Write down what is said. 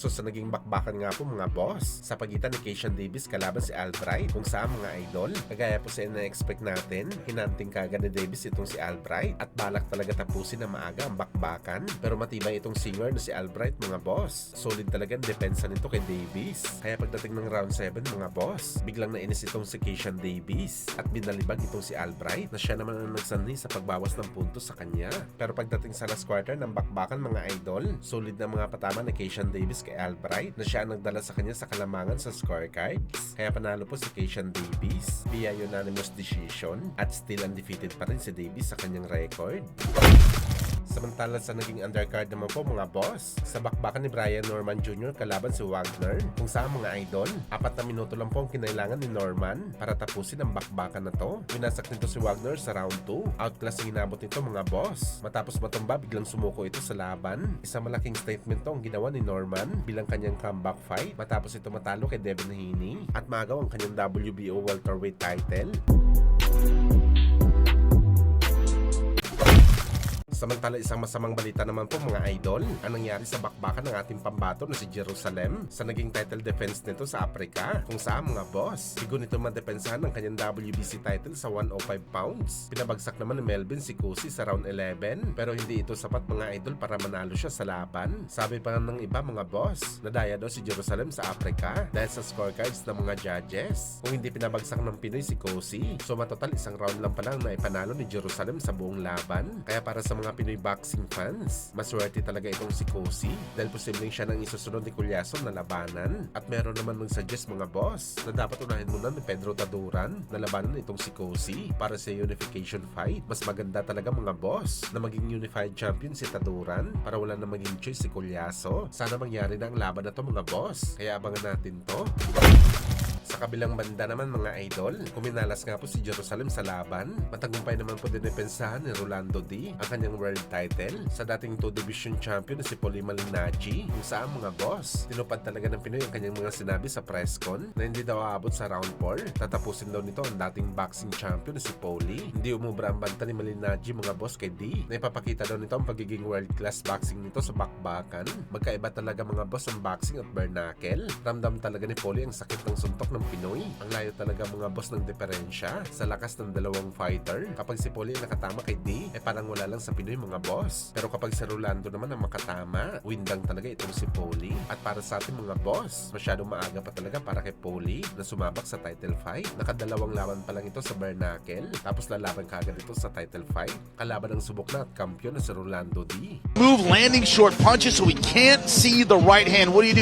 So sa naging bakbakan nga po mga boss, sa pagitan ni Keishan Davis kalaban si Albright, kung saan mga idol, kagaya po sa na-expect natin, hinanting kagad ni Davis itong si Albright at balak talaga tapusin na maaga ang bakbakan. Pero matibay itong singer na si Albright mga boss. Solid talaga ang depensa nito kay Davis. Kaya pagdating ng round 7 mga boss, biglang nainis itong si Keishan Davis at binalibag itong si Albright na siya naman ang nagsanhi sa pagbawas ng puntos sa kanya. Pero pagdating sa last quarter ng bakbakan mga idol, solid na mga patama ni Keishan Davis kay Albright na siya ang nagdala sa kanya sa kalamangan sa scorecards. Kaya panalo po si Keishan Davis via unanimous decision at still undefeated pa rin si Davis sa kanyang record. Samantala sa naging undercard naman po mga boss, sa bakbakan ni Brian Norman Jr. kalaban si Wagner, kung saan mga idol, 4 na minuto lang po ang kinailangan ni Norman para tapusin ang bakbakan na to. Winasak nito si Wagner sa round 2. Outclass ang inabot nito mga boss. Matapos matumba, biglang sumuko ito sa laban. Isang malaking statement to ang ginawa ni Norman bilang kanyang comeback fight matapos ito matalo kay Devin Haney at maagaw ang kanyang WBO welterweight title. Samantala isang masamang balita naman po mga idol, ang nangyari sa bakbakan ng ating pambato na si Jerusalem sa naging title defense nito sa Africa, kung saan mga boss, bigo nito madepensahan ng kanyang WBC title sa 105 pounds. Pinabagsak naman ni Melvin si Kusi sa round 11 pero hindi ito sapat mga idol para manalo siya sa laban. Sabi pa ng iba mga boss, nadaya daw si Jerusalem sa Africa dahil sa scorecards ng mga judges. Kung hindi pinabagsak ng Pinoy si Kusi, so matotal isang round lang pala na ipanalo ni Jerusalem sa buong laban. Kaya para sa mga Pinoy boxing fans, maswerte talaga itong si Kusi dahil posibleng siya nang isusunod ni Culyaso na labanan. At meron naman nag-suggest mga boss na dapat unahin muna ni Pedro Taduran na labanan itong si Kusi para sa unification fight. Mas maganda talaga mga boss na maging unified champion si Taduran para wala na maging choice si Culyaso. Sana mangyari na ang laban na to mga boss, kaya abangan natin to. Sa kabilang banda naman mga idol, kuminalas nga po si Jerusalem sa laban. Matagumpay naman po dinepensahan ni Rolando D ang kanyang world title sa dating 2 division champion na si Paulie Malignaggi, kung saan mga boss, tinupad talaga ng Pinoy ang kanyang mga sinabi sa presscon na hindi daw aabot sa round 4. Tatapusin daw nito ang dating boxing champion na si Paulie. Hindi umubra ang banta ni Malignaggi mga boss kay D na ipapakita daw nito ang pagiging world class boxing nito sa bakbakan. Magkaiba talaga mga boss ang boxing at bare knuckle. Ramdam talaga ni Paulie ang sakit ng suntok ng Pinoy. Ang layo talaga mga boss ng diferensya sa lakas ng dalawang fighter. Kapag si Paulie nakatama kay D, parang wala lang sa Pinoy mga boss. Pero kapag si Rolando naman ang makatama, windang talaga itong si Paulie. At para sa ating mga boss, masyadong maaga pa talaga para kay Paulie na sumabak sa title fight. Nakadalawang laban pa lang ito sa bare knuckle, tapos lalaban kagad ito sa title fight. Kalaban ng subok na at kampiyon na si Rolando D. Move landing short punches so we can't see the right hand. What do you do?